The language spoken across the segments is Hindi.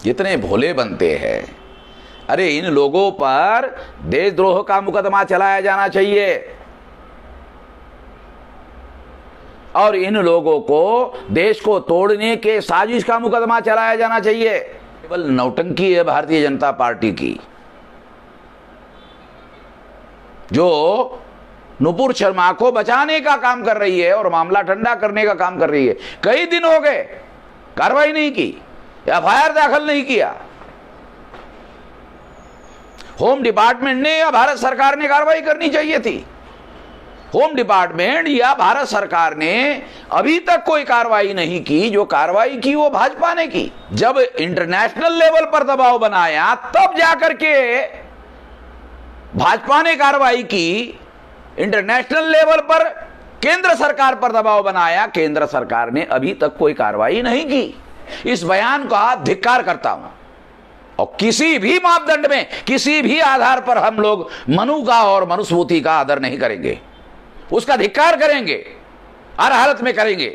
कितने भोले बनते हैं। अरे इन लोगों पर देशद्रोह का मुकदमा चलाया जाना चाहिए और इन लोगों को देश को तोड़ने के साजिश का मुकदमा चलाया जाना चाहिए। केवल नौटंकी है भारतीय जनता पार्टी की, जो नुपुर शर्मा को बचाने का काम कर रही है और मामला ठंडा करने का काम कर रही है। कई दिन हो गए, कार्रवाई नहीं की, एफआईआर दाखिल नहीं किया। होम डिपार्टमेंट ने या भारत सरकार ने कार्रवाई करनी चाहिए थी। होम डिपार्टमेंट या भारत सरकार ने अभी तक कोई कार्रवाई नहीं की। जो कार्रवाई की वो भाजपा ने की। जब इंटरनेशनल लेवल पर दबाव बनाया तब जाकर के भाजपा ने कार्रवाई की। इंटरनेशनल लेवल पर केंद्र सरकार पर दबाव बनाया, केंद्र सरकार ने अभी तक कोई कार्रवाई नहीं की। इस बयान का धिक्कार करता हूं और किसी भी मापदंड में, किसी भी आधार पर हम लोग मनु का और मनुस्मृति का आदर नहीं करेंगे, उसका धिक्कार करेंगे, हर हालत में करेंगे।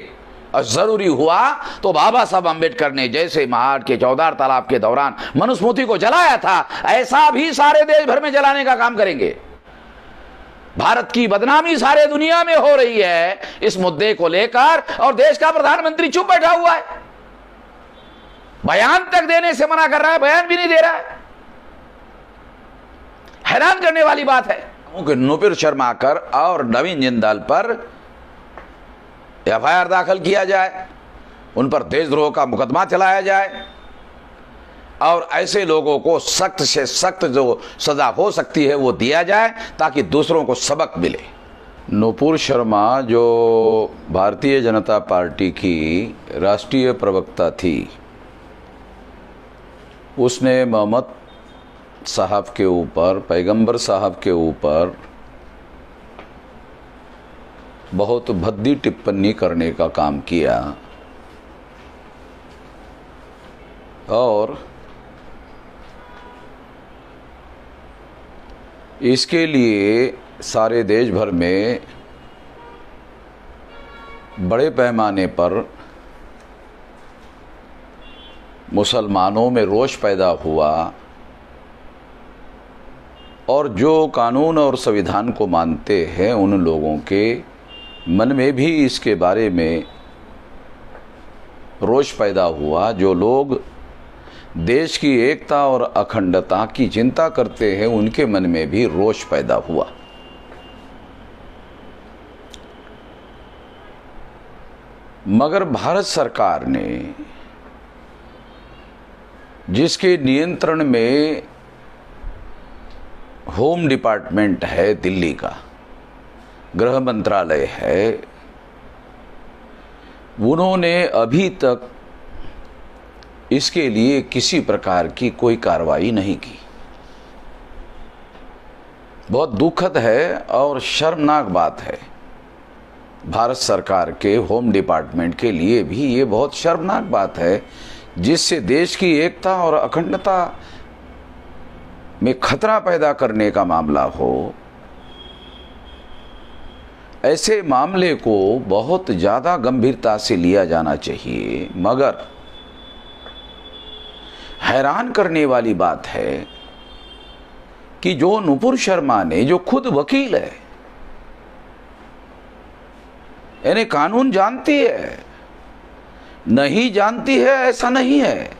और जरूरी हुआ तो बाबा साहब अंबेडकर ने जैसे महाड के चौदार तालाब के दौरान मनुस्मृति को जलाया था, ऐसा भी सारे देश भर में जलाने का काम करेंगे। भारत की बदनामी सारे दुनिया में हो रही है इस मुद्दे को लेकर, और देश का प्रधानमंत्री चुप बैठा हुआ है, बयान तक देने से मना कर रहा है, बयान भी नहीं दे रहा है। हैरान करने वाली बात है कि नुपुर शर्मा कर और नवीन जिंदाल पर एफआईआर दाखिल किया जाए, उन पर देशद्रोह का मुकदमा चलाया जाए और ऐसे लोगों को सख्त से सख्त जो सजा हो सकती है वो दिया जाए ताकि दूसरों को सबक मिले। नुपुर शर्मा जो भारतीय जनता पार्टी की राष्ट्रीय प्रवक्ता थी, उसने मोहम्मद साहब के ऊपर, पैगंबर साहब के ऊपर बहुत भद्दी टिप्पणी करने का काम किया और इसके लिए सारे देश भर में बड़े पैमाने पर मुसलमानों में रोष पैदा हुआ और जो कानून और संविधान को मानते हैं उन लोगों के मन में भी इसके बारे में रोष पैदा हुआ। जो लोग देश की एकता और अखंडता की चिंता करते हैं उनके मन में भी रोष पैदा हुआ। मगर भारत सरकार ने, जिसके नियंत्रण में होम डिपार्टमेंट है, दिल्ली का गृह मंत्रालय है, उन्होंने अभी तक इसके लिए किसी प्रकार की कोई कार्रवाई नहीं की। बहुत दुखद है और शर्मनाक बात है। भारत सरकार के होम डिपार्टमेंट के लिए भी ये बहुत शर्मनाक बात है, जिससे देश की एकता और अखंडता में खतरा पैदा करने का मामला हो। ऐसे मामले को बहुत ज़्यादा गंभीरता से लिया जाना चाहिए। मगर हैरान करने वाली बात है कि जो नुपुर शर्मा ने, जो खुद वकील है, यानी कानून जानती है, नहीं जानती है ऐसा नहीं है,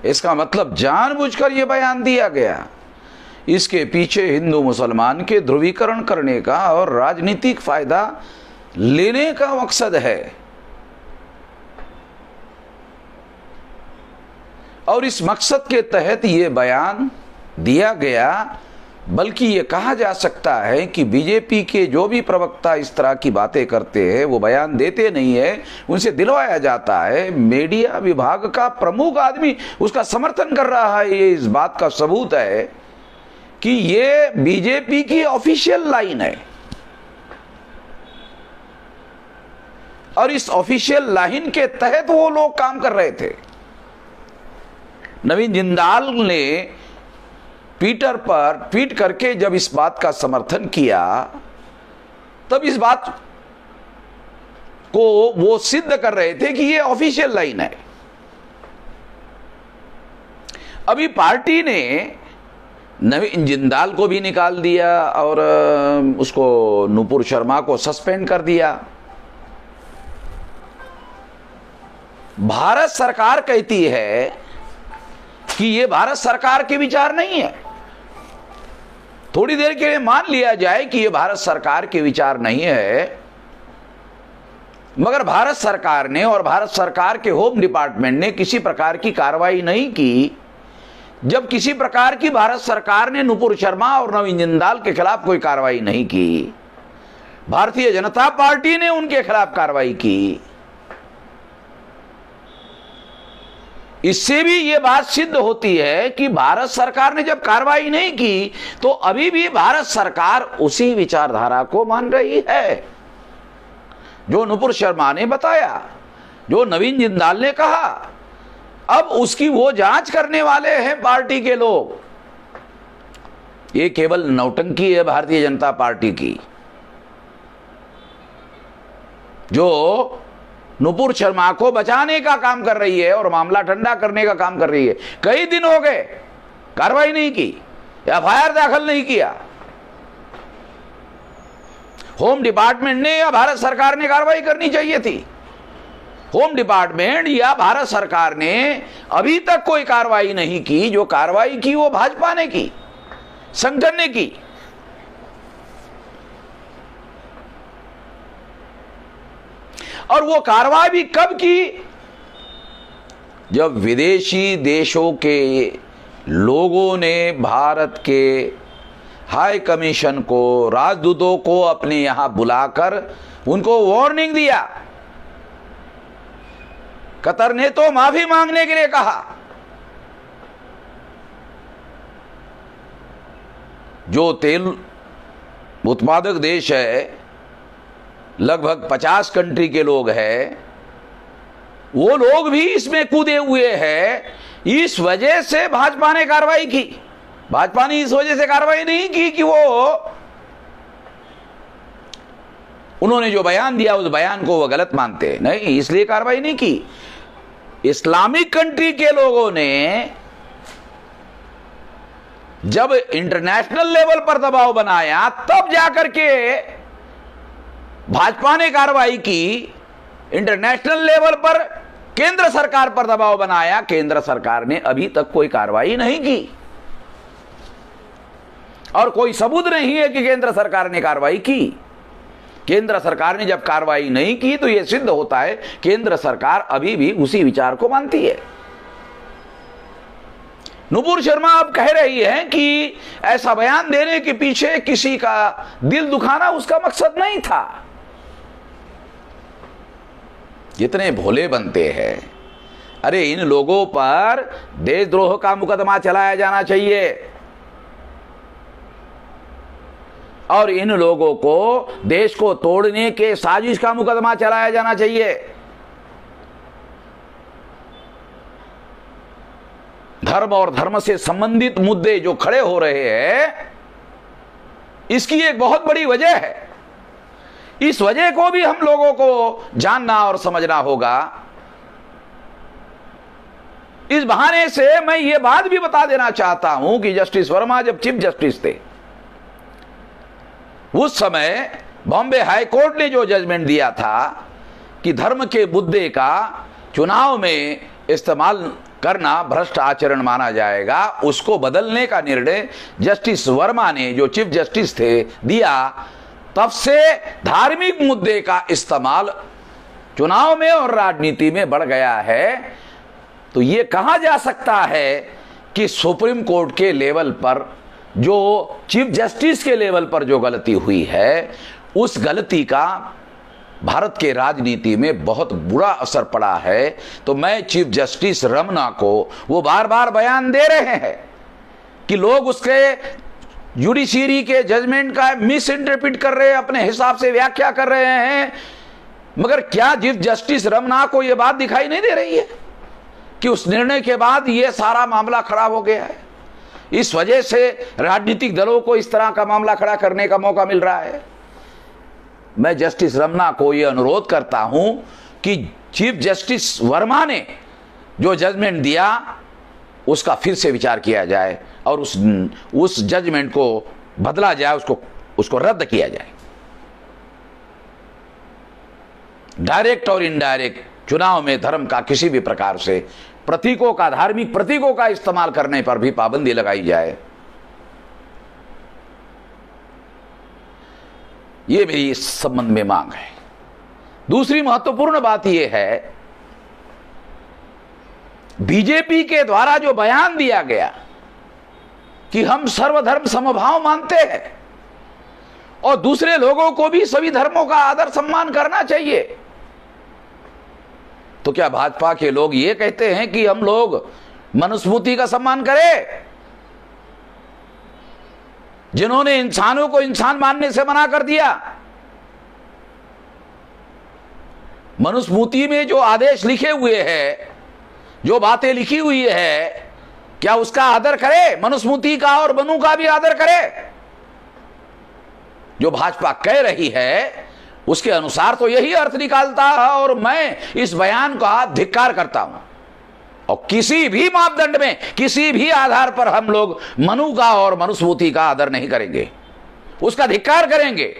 इसका मतलब जानबूझकर यह बयान दिया गया। इसके पीछे हिंदू मुसलमान के ध्रुवीकरण करने का और राजनीतिक फायदा लेने का मकसद है। और इस मकसद के तहत ये बयान दिया गया। बल्कि ये कहा जा सकता है कि बीजेपी के जो भी प्रवक्ता इस तरह की बातें करते हैं वो बयान देते नहीं है, उनसे दिलवाया जाता है। मीडिया विभाग का प्रमुख आदमी उसका समर्थन कर रहा है। ये इस बात का सबूत है कि ये बीजेपी की ऑफिशियल लाइन है और इस ऑफिशियल लाइन के तहत वो लोग काम कर रहे थे। नवीन जिंदाल ने ट्विटर पर ट्वीट करके जब इस बात का समर्थन किया, तब इस बात को वो सिद्ध कर रहे थे कि ये ऑफिशियल लाइन है। अभी पार्टी ने नवीन जिंदाल को भी निकाल दिया और उसको नुपुर शर्मा को सस्पेंड कर दिया। भारत सरकार कहती है कि ये भारत सरकार के विचार नहीं है। थोड़ी देर के लिए मान लिया जाए कि ये भारत सरकार के विचार नहीं है, मगर भारत सरकार ने और भारत सरकार के होम डिपार्टमेंट ने किसी प्रकार की कार्रवाई नहीं की। जब किसी प्रकार की भारत सरकार ने नुपुर शर्मा और नवीन जिंदाल के खिलाफ कोई कार्रवाई नहीं की, भारतीय जनता पार्टी ने उनके खिलाफ कार्रवाई की। इससे भी यह बात सिद्ध होती है कि भारत सरकार ने जब कार्रवाई नहीं की तो अभी भी भारत सरकार उसी विचारधारा को मान रही है जो नुपुर शर्मा ने बताया, जो नवीन जिंदाल ने कहा। अब उसकी वो जांच करने वाले हैं पार्टी के लोग। ये केवल नौटंकी है भारतीय जनता पार्टी की, जो नुपुर शर्मा को बचाने का काम कर रही है और मामला ठंडा करने का काम कर रही है। कई दिन हो गए, कार्रवाई नहीं की, एफआईआर दाखिल नहीं किया। होम डिपार्टमेंट ने या भारत सरकार ने कार्रवाई करनी चाहिए थी। होम डिपार्टमेंट या भारत सरकार ने अभी तक कोई कार्रवाई नहीं की। जो कार्रवाई की वो भाजपा ने की, संगठन ने की। और वो कार्रवाई भी कब की? जब विदेशी देशों के लोगों ने भारत के हाई कमीशन को, राजदूतों को अपने यहां बुलाकर उनको वार्निंग दिया। कतर ने तो माफी मांगने के लिए कहा। जो तेल उत्पादक देश है, लगभग 50 कंट्री के लोग हैं, वो लोग भी इसमें कूदे हुए हैं। इस वजह से भाजपा ने कार्रवाई की। भाजपा ने इस वजह से कार्रवाई नहीं की कि उन्होंने जो बयान दिया उस बयान को वो गलत मानते, नहीं, इसलिए कार्रवाई नहीं की। इस्लामिक कंट्री के लोगों ने जब इंटरनेशनल लेवल पर दबाव बनाया तब जाकर के भाजपा ने कार्रवाई की। इंटरनेशनल लेवल पर केंद्र सरकार पर दबाव बनाया। केंद्र सरकार ने अभी तक कोई कार्रवाई नहीं की और कोई सबूत नहीं है कि केंद्र सरकार ने कार्रवाई की। केंद्र सरकार ने जब कार्रवाई नहीं की तो यह सिद्ध होता है केंद्र सरकार अभी भी उसी विचार को मानती है। नुपुर शर्मा अब कह रही है कि ऐसा बयान देने के पीछे किसी का दिल दुखाना उसका मकसद नहीं था। कितने भोले बनते हैं। अरे इन लोगों पर देशद्रोह का मुकदमा चलाया जाना चाहिए और इन लोगों को देश को तोड़ने के साजिश का मुकदमा चलाया जाना चाहिए। धर्म और धर्म से संबंधित मुद्दे जो खड़े हो रहे हैं, इसकी एक बहुत बड़ी वजह है। इस वजह को भी हम लोगों को जानना और समझना होगा। इस बहाने से मैं ये बात भी बता देना चाहता हूं कि जस्टिस वर्मा जब चीफ जस्टिस थे, उस समय बॉम्बे हाई कोर्ट ने जो जजमेंट दिया था कि धर्म के मुद्दे का चुनाव में इस्तेमाल करना भ्रष्ट आचरण माना जाएगा, उसको बदलने का निर्णय जस्टिस वर्मा ने, जो चीफ जस्टिस थे, दिया। तब से धार्मिक मुद्दे का इस्तेमाल चुनाव में और राजनीति में बढ़ गया है। तो यह कहा जा सकता है कि सुप्रीम कोर्ट के लेवल पर, जो चीफ जस्टिस के लेवल पर जो गलती हुई है, उस गलती का भारत के राजनीति में बहुत बुरा असर पड़ा है। तो मैं चीफ जस्टिस रमन्ना को, वो बार बार बयान दे रहे हैं कि लोग उसके जुडिशरी के जजमेंट का मिस इंटरप्रिट कर रहे हैं, अपने हिसाब से व्याख्या कर रहे हैं, मगर क्या चीफ जस्टिस रमन्ना को यह बात दिखाई नहीं दे रही है कि उस निर्णय के बाद यह सारा मामला खड़ा हो गया है? इस वजह से राजनीतिक दलों को इस तरह का मामला खड़ा करने का मौका मिल रहा है। मैं जस्टिस रमन्ना को यह अनुरोध करता हूं कि चीफ जस्टिस वर्मा ने जो जजमेंट दिया उसका फिर से विचार किया जाए और उस जजमेंट को बदला जाए, उसको रद्द किया जाए। डायरेक्ट और इनडायरेक्ट चुनाव में धर्म का किसी भी प्रकार से प्रतीकों का, धार्मिक प्रतीकों का इस्तेमाल करने पर भी पाबंदी लगाई जाए। यह मेरी इस संबंध में मांग है। दूसरी महत्वपूर्ण बात यह है, बीजेपी के द्वारा जो बयान दिया गया कि हम सर्वधर्म समभाव मानते हैं और दूसरे लोगों को भी सभी धर्मों का आदर सम्मान करना चाहिए, तो क्या भाजपा के लोग ये कहते हैं कि हम लोग मनुस्मृति का सम्मान करें, जिन्होंने इंसानों को इंसान मानने से मना कर दिया? मनुस्मृति में जो आदेश लिखे हुए हैं, जो बातें लिखी हुई है, क्या उसका आदर करे? मनुस्मृति का और मनु का भी आदर करे? जो भाजपा कह रही है उसके अनुसार तो यही अर्थ निकालता है, और मैं इस बयान का धिक्कार करता हूं। और किसी भी मापदंड में, किसी भी आधार पर हम लोग मनु का और मनुस्मृति का आदर नहीं करेंगे, उसका धिक्कार करेंगे,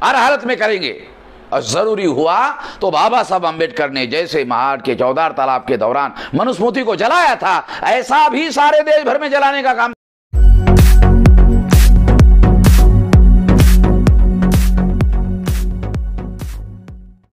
हर हालत में करेंगे। और जरूरी हुआ तो बाबा साहब अंबेडकर ने जैसे महाड के चौधार तालाब के दौरान मनुस्मृति को जलाया था, ऐसा भी सारे देश भर में जलाने का काम